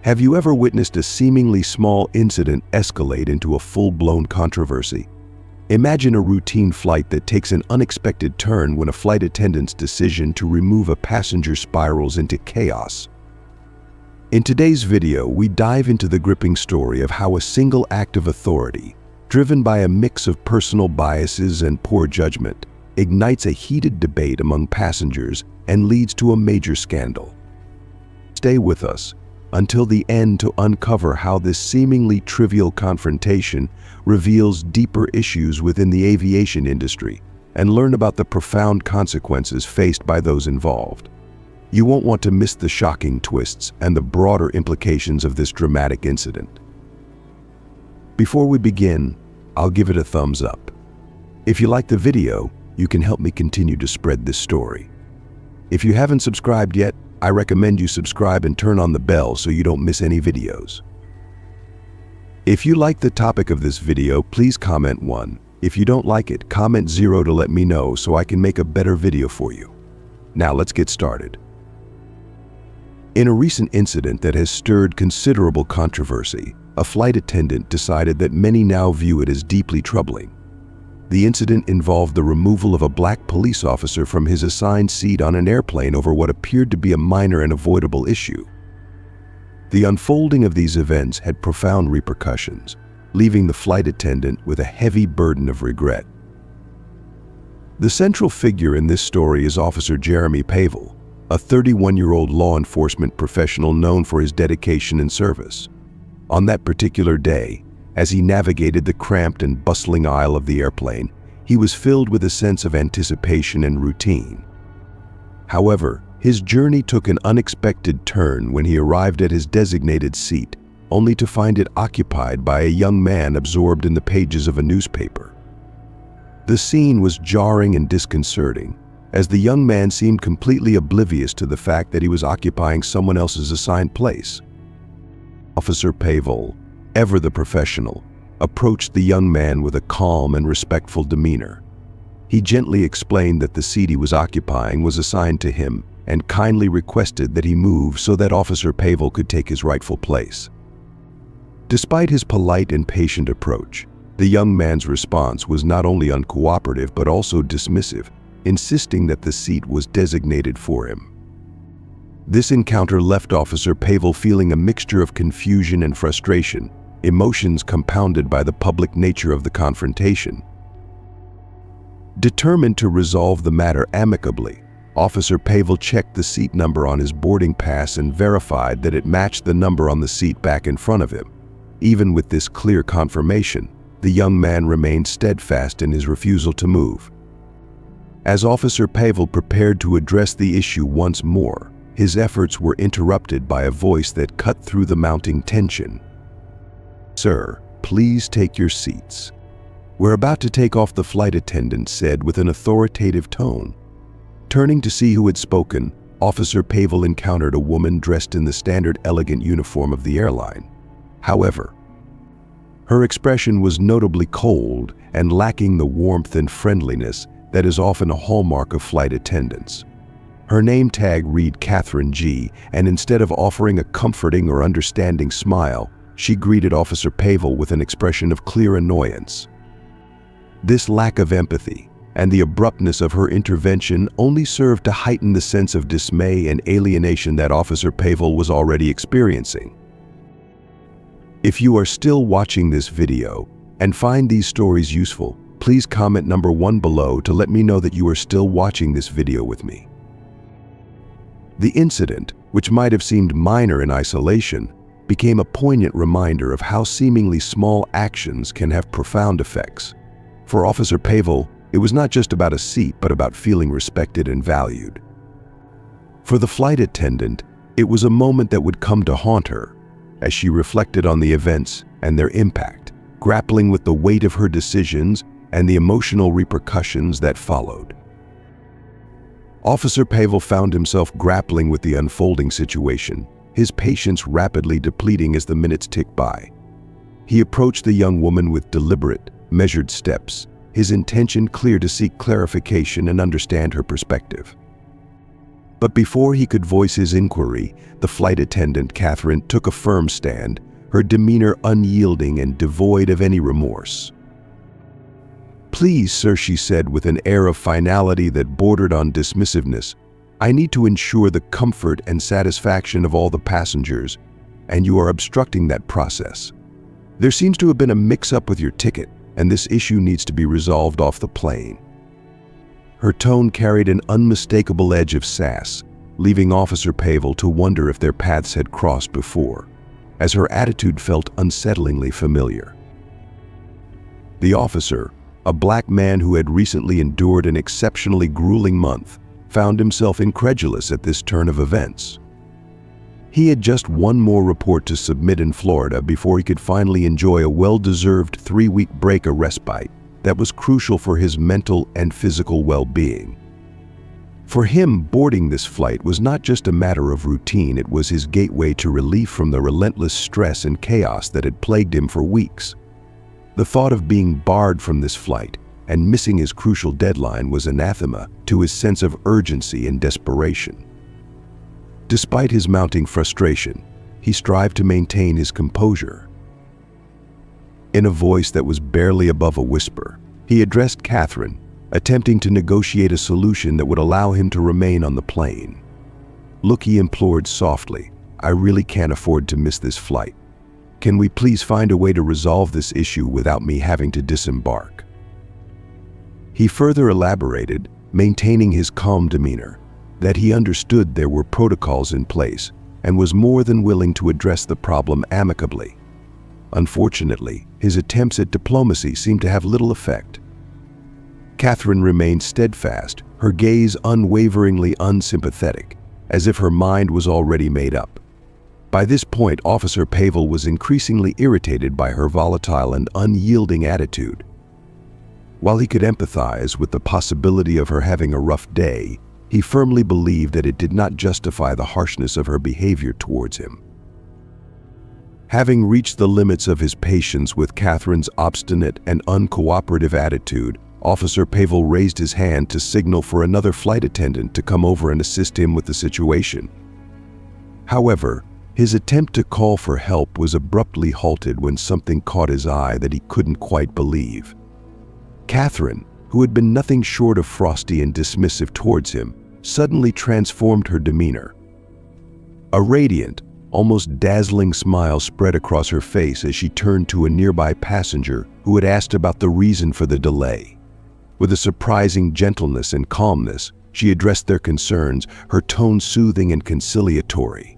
Have you ever witnessed a seemingly small incident escalate into a full-blown controversy? Imagine a routine flight that takes an unexpected turn when a flight attendant's decision to remove a passenger spirals into chaos. In today's video, we dive into the gripping story of how a single act of authority, driven by a mix of personal biases and poor judgment, ignites a heated debate among passengers and leads to a major scandal. Stay with us until the end to uncover how this seemingly trivial confrontation reveals deeper issues within the aviation industry and learn about the profound consequences faced by those involved. You won't want to miss the shocking twists and the broader implications of this dramatic incident. Before we begin, I'll give it a thumbs up. If you like the video, you can help me continue to spread this story. If you haven't subscribed yet, I recommend you subscribe and turn on the bell so you don't miss any videos. If you like the topic of this video, please comment 1. If you don't like it, comment 0 to let me know so I can make a better video for you. Now let's get started. In a recent incident that has stirred considerable controversy, a flight attendant decided that many now view it as deeply troubling. The incident involved the removal of a black police officer from his assigned seat on an airplane over what appeared to be a minor and avoidable issue. The unfolding of these events had profound repercussions, leaving the flight attendant with a heavy burden of regret. The central figure in this story is Officer Jeremy Pavel, a 31-year-old law enforcement professional known for his dedication and service. On that particular day, as he navigated the cramped and bustling aisle of the airplane, he was filled with a sense of anticipation and routine. However, his journey took an unexpected turn when he arrived at his designated seat, only to find it occupied by a young man absorbed in the pages of a newspaper. The scene was jarring and disconcerting, as the young man seemed completely oblivious to the fact that he was occupying someone else's assigned place. Officer Pavel, ever the professional, approached the young man with a calm and respectful demeanor. He gently explained that the seat he was occupying was assigned to him and kindly requested that he move so that Officer Pavel could take his rightful place. Despite his polite and patient approach, the young man's response was not only uncooperative but also dismissive, insisting that the seat was designated for him. This encounter left Officer Pavel feeling a mixture of confusion and frustration, emotions compounded by the public nature of the confrontation. Determined to resolve the matter amicably, Officer Pavel checked the seat number on his boarding pass and verified that it matched the number on the seat back in front of him. Even with this clear confirmation, the young man remained steadfast in his refusal to move. As Officer Pavel prepared to address the issue once more, his efforts were interrupted by a voice that cut through the mounting tension. "Sir, please take your seats. We're about to take off," the flight attendant said with an authoritative tone. Turning to see who had spoken, Officer Pavel encountered a woman dressed in the standard elegant uniform of the airline. However, her expression was notably cold and lacking the warmth and friendliness that is often a hallmark of flight attendants. Her name tag read Catherine G., and instead of offering a comforting or understanding smile, she greeted Officer Pavel with an expression of clear annoyance. This lack of empathy and the abruptness of her intervention only served to heighten the sense of dismay and alienation that Officer Pavel was already experiencing. If you are still watching this video and find these stories useful, please comment number 1 below to let me know that you are still watching this video with me. The incident, which might have seemed minor in isolation, became a poignant reminder of how seemingly small actions can have profound effects. For Officer Pavel, it was not just about a seat, but about feeling respected and valued. For the flight attendant, it was a moment that would come to haunt her, as she reflected on the events and their impact, grappling with the weight of her decisions and the emotional repercussions that followed. Officer Pavel found himself grappling with the unfolding situation, his patience rapidly depleting as the minutes ticked by. He approached the young woman with deliberate, measured steps, his intention clear to seek clarification and understand her perspective. But before he could voice his inquiry, the flight attendant, Catherine, took a firm stand, her demeanor unyielding and devoid of any remorse. "Please, sir," she said with an air of finality that bordered on dismissiveness, "I need to ensure the comfort and satisfaction of all the passengers, and you are obstructing that process. There seems to have been a mix-up with your ticket, and this issue needs to be resolved off the plane." Her tone carried an unmistakable edge of sass, leaving Officer Pavel to wonder if their paths had crossed before, as her attitude felt unsettlingly familiar. The officer, a black man who had recently endured an exceptionally grueling month, found himself incredulous at this turn of events. He had just one more report to submit in Florida before he could finally enjoy a well-deserved 3-week break, a respite that was crucial for his mental and physical well-being. For him, boarding this flight was not just a matter of routine, it was his gateway to relief from the relentless stress and chaos that had plagued him for weeks. The thought of being barred from this flight and missing his crucial deadline was anathema to his sense of urgency and desperation. Despite his mounting frustration, he strived to maintain his composure. In a voice that was barely above a whisper, he addressed Catherine, attempting to negotiate a solution that would allow him to remain on the plane. "Look," he implored softly, "I really can't afford to miss this flight. Can we please find a way to resolve this issue without me having to disembark?" He further elaborated, maintaining his calm demeanor, that he understood there were protocols in place and was more than willing to address the problem amicably. Unfortunately, his attempts at diplomacy seemed to have little effect. Catherine remained steadfast, her gaze unwaveringly unsympathetic, as if her mind was already made up. By this point, Officer Pavel was increasingly irritated by her volatile and unyielding attitude. While he could empathize with the possibility of her having a rough day, he firmly believed that it did not justify the harshness of her behavior towards him. Having reached the limits of his patience with Catherine's obstinate and uncooperative attitude, Officer Pavel raised his hand to signal for another flight attendant to come over and assist him with the situation. However, his attempt to call for help was abruptly halted when something caught his eye that he couldn't quite believe. Catherine, who had been nothing short of frosty and dismissive towards him, suddenly transformed her demeanor. A radiant, almost dazzling smile spread across her face as she turned to a nearby passenger who had asked about the reason for the delay. With a surprising gentleness and calmness, she addressed their concerns, her tone soothing and conciliatory.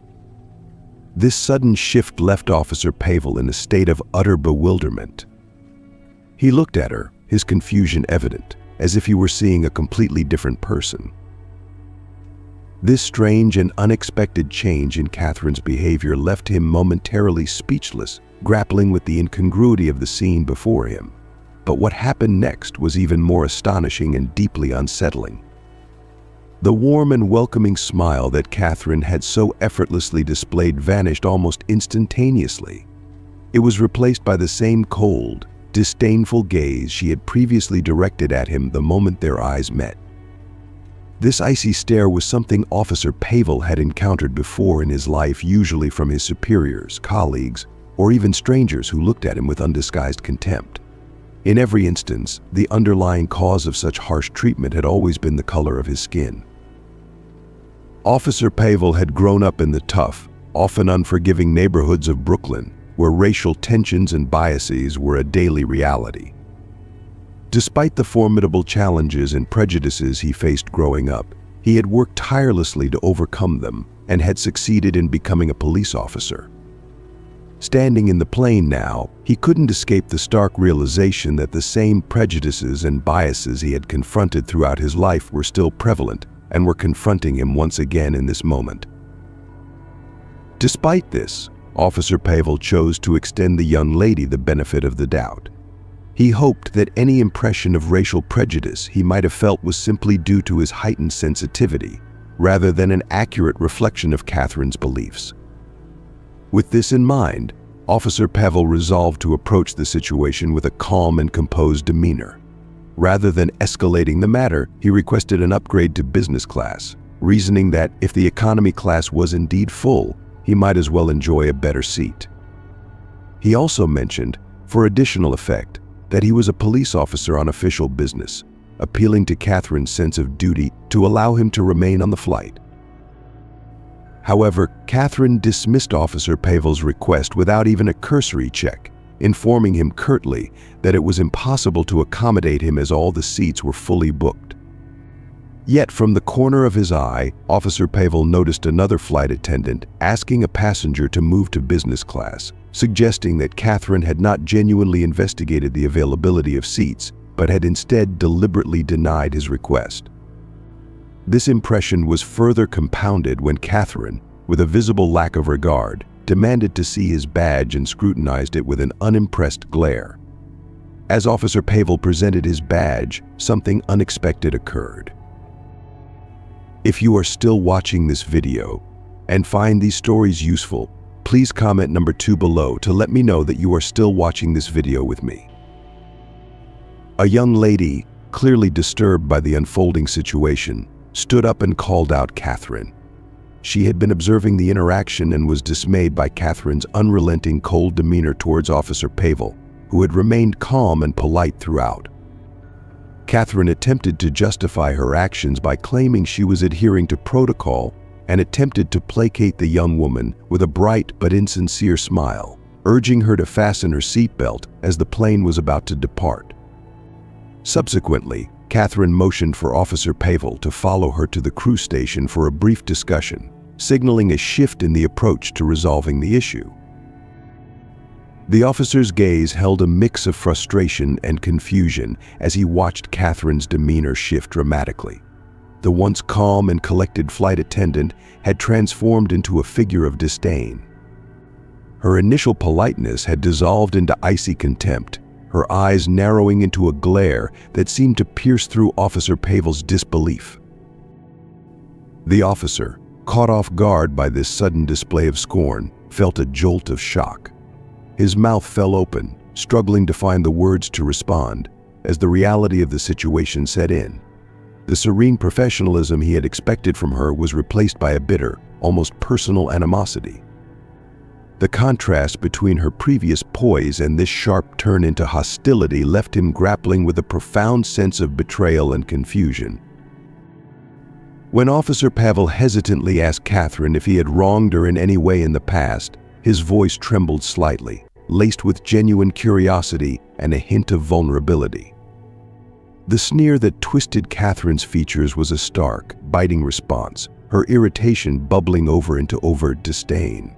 This sudden shift left Officer Pavel in a state of utter bewilderment. He looked at her, his confusion evident, as if he were seeing a completely different person. This strange and unexpected change in Catherine's behavior left him momentarily speechless, grappling with the incongruity of the scene before him. But what happened next was even more astonishing and deeply unsettling. The warm and welcoming smile that Catherine had so effortlessly displayed vanished almost instantaneously. It was replaced by the same cold, disdainful gaze she had previously directed at him the moment their eyes met. This icy stare was something Officer Pavel had encountered before in his life, usually from his superiors, colleagues, or even strangers who looked at him with undisguised contempt. In every instance, the underlying cause of such harsh treatment had always been the color of his skin. Officer Pavel had grown up in the tough, often unforgiving neighborhoods of Brooklyn, where racial tensions and biases were a daily reality. Despite the formidable challenges and prejudices he faced growing up, he had worked tirelessly to overcome them and had succeeded in becoming a police officer. Standing in the plane now, he couldn't escape the stark realization that the same prejudices and biases he had confronted throughout his life were still prevalent and were confronting him once again in this moment. Despite this, Officer Pavel chose to extend the young lady the benefit of the doubt. He hoped that any impression of racial prejudice he might have felt was simply due to his heightened sensitivity, rather than an accurate reflection of Catherine's beliefs. With this in mind, Officer Pavel resolved to approach the situation with a calm and composed demeanor. Rather than escalating the matter, he requested an upgrade to business class, reasoning that if the economy class was indeed full, he might as well enjoy a better seat. He also mentioned, for additional effect, that he was a police officer on official business, appealing to Catherine's sense of duty to allow him to remain on the flight. However, Catherine dismissed Officer Pavel's request without even a cursory check, informing him curtly that it was impossible to accommodate him as all the seats were fully booked. Yet from the corner of his eye, Officer Pavel noticed another flight attendant asking a passenger to move to business class, suggesting that Catherine had not genuinely investigated the availability of seats, but had instead deliberately denied his request. This impression was further compounded when Catherine, with a visible lack of regard, demanded to see his badge and scrutinized it with an unimpressed glare. As Officer Pavel presented his badge, something unexpected occurred. If you are still watching this video and find these stories useful, please comment number 2 below to let me know that you are still watching this video with me. A young lady, clearly disturbed by the unfolding situation, stood up and called out Catherine. She had been observing the interaction and was dismayed by Catherine's unrelenting cold demeanor towards Officer Pavel, who had remained calm and polite throughout. Catherine attempted to justify her actions by claiming she was adhering to protocol and attempted to placate the young woman with a bright but insincere smile, urging her to fasten her seatbelt as the plane was about to depart. Subsequently, Catherine motioned for Officer Pavel to follow her to the crew station for a brief discussion, signaling a shift in the approach to resolving the issue. The officer's gaze held a mix of frustration and confusion as he watched Catherine's demeanor shift dramatically. The once calm and collected flight attendant had transformed into a figure of disdain. Her initial politeness had dissolved into icy contempt, her eyes narrowing into a glare that seemed to pierce through Officer Pavel's disbelief. The officer, caught off guard by this sudden display of scorn, felt a jolt of shock. His mouth fell open, struggling to find the words to respond, as the reality of the situation set in. The serene professionalism he had expected from her was replaced by a bitter, almost personal animosity. The contrast between her previous poise and this sharp turn into hostility left him grappling with a profound sense of betrayal and confusion. When Officer Pavel hesitantly asked Catherine if he had wronged her in any way in the past, his voice trembled slightly, laced with genuine curiosity and a hint of vulnerability. The sneer that twisted Catherine's features was a stark, biting response, her irritation bubbling over into overt disdain.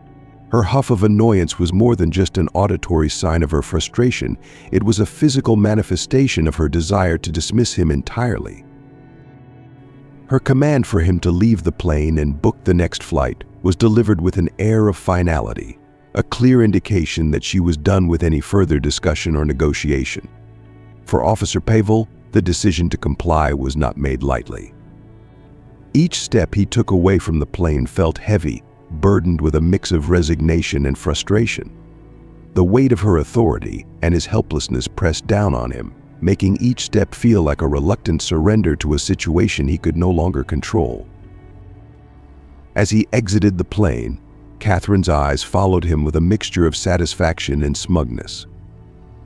Her huff of annoyance was more than just an auditory sign of her frustration, it was a physical manifestation of her desire to dismiss him entirely. Her command for him to leave the plane and book the next flight was delivered with an air of finality, a clear indication that she was done with any further discussion or negotiation. For Officer Pavel, the decision to comply was not made lightly. Each step he took away from the plane felt heavy, burdened with a mix of resignation and frustration. The weight of her authority and his helplessness pressed down on him, making each step feel like a reluctant surrender to a situation he could no longer control. As he exited the plane, Catherine's eyes followed him with a mixture of satisfaction and smugness.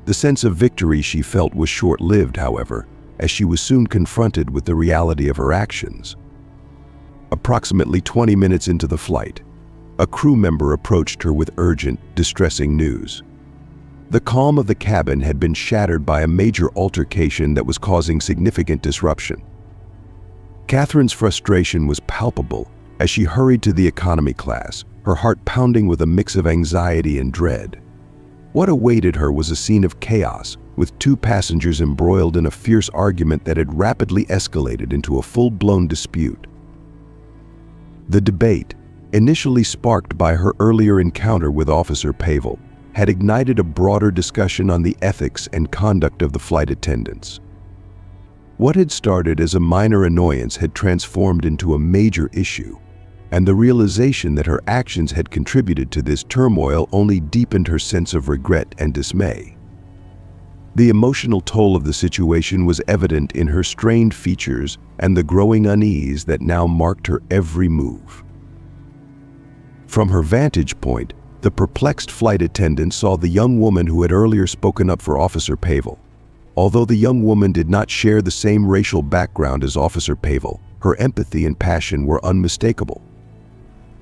The sense of victory she felt was short-lived, however, as she was soon confronted with the reality of her actions. Approximately 20 minutes into the flight, a crew member approached her with urgent, distressing news. The calm of the cabin had been shattered by a major altercation that was causing significant disruption. Catherine's frustration was palpable as she hurried to the economy class, her heart pounding with a mix of anxiety and dread. What awaited her was a scene of chaos, with 2 passengers embroiled in a fierce argument that had rapidly escalated into a full-blown dispute. The debate, initially sparked by her earlier encounter with Officer Pavel, had ignited a broader discussion on the ethics and conduct of the flight attendants. What had started as a minor annoyance had transformed into a major issue, and the realization that her actions had contributed to this turmoil only deepened her sense of regret and dismay. The emotional toll of the situation was evident in her strained features and the growing unease that now marked her every move. From her vantage point, the perplexed flight attendant saw the young woman who had earlier spoken up for Officer Pavel. Although the young woman did not share the same racial background as Officer Pavel, her empathy and passion were unmistakable.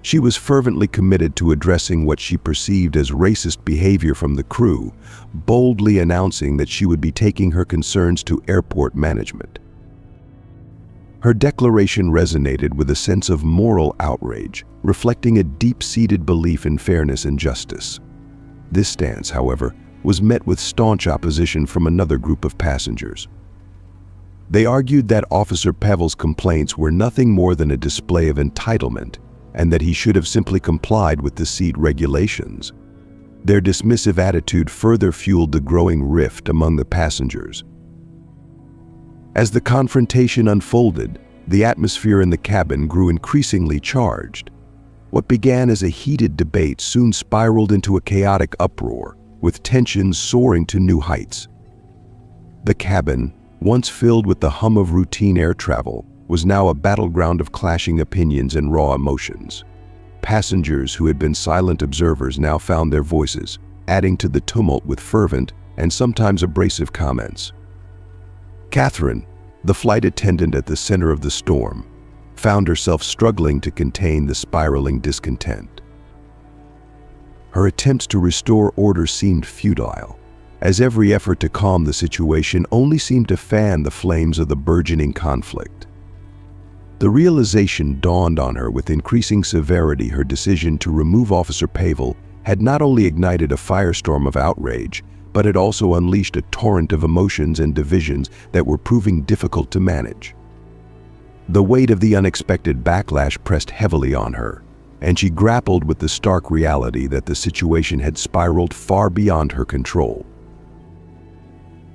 She was fervently committed to addressing what she perceived as racist behavior from the crew, boldly announcing that she would be taking her concerns to airport management. Her declaration resonated with a sense of moral outrage, reflecting a deep-seated belief in fairness and justice. This stance, however, was met with staunch opposition from another group of passengers. They argued that Officer Pavel's complaints were nothing more than a display of entitlement, and that he should have simply complied with the seat regulations. Their dismissive attitude further fueled the growing rift among the passengers. As the confrontation unfolded, the atmosphere in the cabin grew increasingly charged. What began as a heated debate soon spiraled into a chaotic uproar, with tensions soaring to new heights. The cabin, once filled with the hum of routine air travel, was now a battleground of clashing opinions and raw emotions. Passengers who had been silent observers now found their voices, adding to the tumult with fervent and sometimes abrasive comments. Catherine, the flight attendant at the center of the storm, found herself struggling to contain the spiraling discontent. Her attempts to restore order seemed futile, as every effort to calm the situation only seemed to fan the flames of the burgeoning conflict. The realization dawned on her with increasing severity. Her decision to remove Officer Pavel had not only ignited a firestorm of outrage, but it also unleashed a torrent of emotions and divisions that were proving difficult to manage. The weight of the unexpected backlash pressed heavily on her, and she grappled with the stark reality that the situation had spiraled far beyond her control.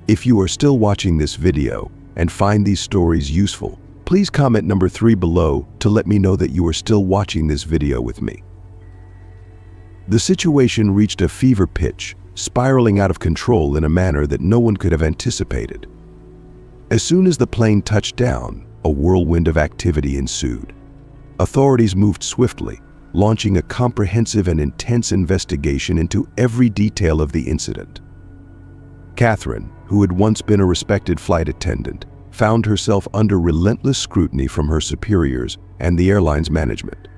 If you are still watching this video and find these stories useful, please comment number 3 below to let me know that you are still watching this video with me. The situation reached a fever pitch, spiraling out of control in a manner that no one could have anticipated. As soon as the plane touched down, a whirlwind of activity ensued. Authorities moved swiftly, launching a comprehensive and intense investigation into every detail of the incident. Catherine, who had once been a respected flight attendant, found herself under relentless scrutiny from her superiors and the airline's management.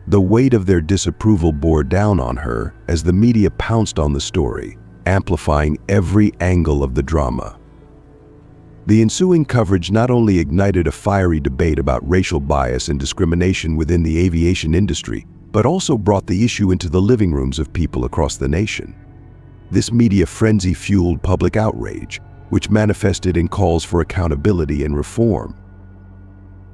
The weight of their disapproval bore down on her as the media pounced on the story, amplifying every angle of the drama. The ensuing coverage not only ignited a fiery debate about racial bias and discrimination within the aviation industry, but also brought the issue into the living rooms of people across the nation. This media frenzy fueled public outrage, which manifested in calls for accountability and reform.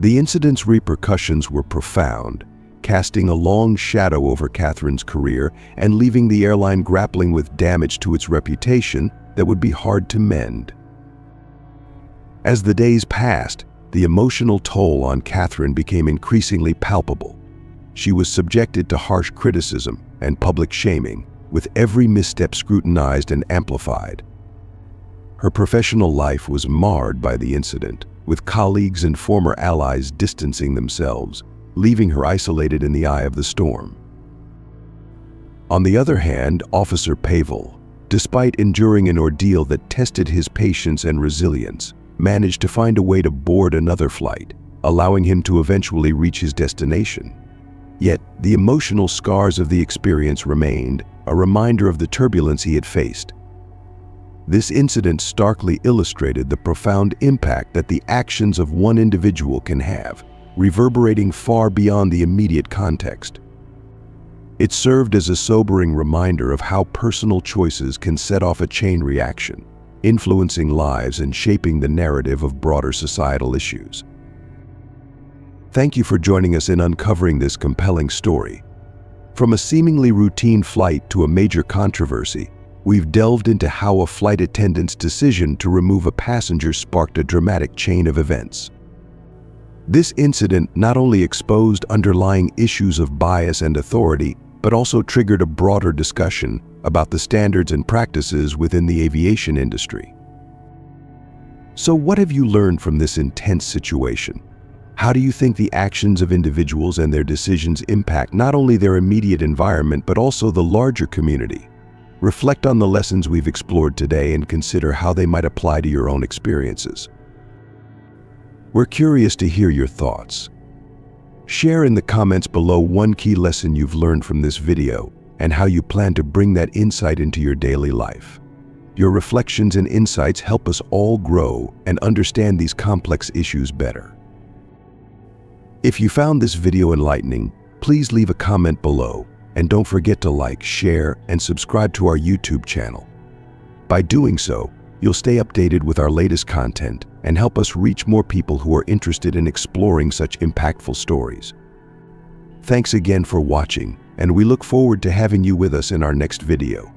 The incident's repercussions were profound, casting a long shadow over Catherine's career and leaving the airline grappling with damage to its reputation that would be hard to mend. As the days passed, the emotional toll on Catherine became increasingly palpable. She was subjected to harsh criticism and public shaming, with every misstep scrutinized and amplified. Her professional life was marred by the incident, with colleagues and former allies distancing themselves, leaving her isolated in the eye of the storm. On the other hand, Officer Pavel, despite enduring an ordeal that tested his patience and resilience, managed to find a way to board another flight, allowing him to eventually reach his destination. Yet, the emotional scars of the experience remained, a reminder of the turbulence he had faced. This incident starkly illustrated the profound impact that the actions of one individual can have, reverberating far beyond the immediate context. It served as a sobering reminder of how personal choices can set off a chain reaction, influencing lives and shaping the narrative of broader societal issues. Thank you for joining us in uncovering this compelling story. From a seemingly routine flight to a major controversy, we've delved into how a flight attendant's decision to remove a passenger sparked a dramatic chain of events. This incident not only exposed underlying issues of bias and authority, but also triggered a broader discussion about the standards and practices within the aviation industry. So what have you learned from this intense situation? How do you think the actions of individuals and their decisions impact not only their immediate environment, but also the larger community? Reflect on the lessons we've explored today and consider how they might apply to your own experiences. We're curious to hear your thoughts. Share in the comments below one key lesson you've learned from this video and how you plan to bring that insight into your daily life. Your reflections and insights help us all grow and understand these complex issues better. If you found this video enlightening, please leave a comment below and don't forget to like, share, and subscribe to our YouTube channel. By doing so, you'll stay updated with our latest content and help us reach more people who are interested in exploring such impactful stories. Thanks again for watching, and we look forward to having you with us in our next video.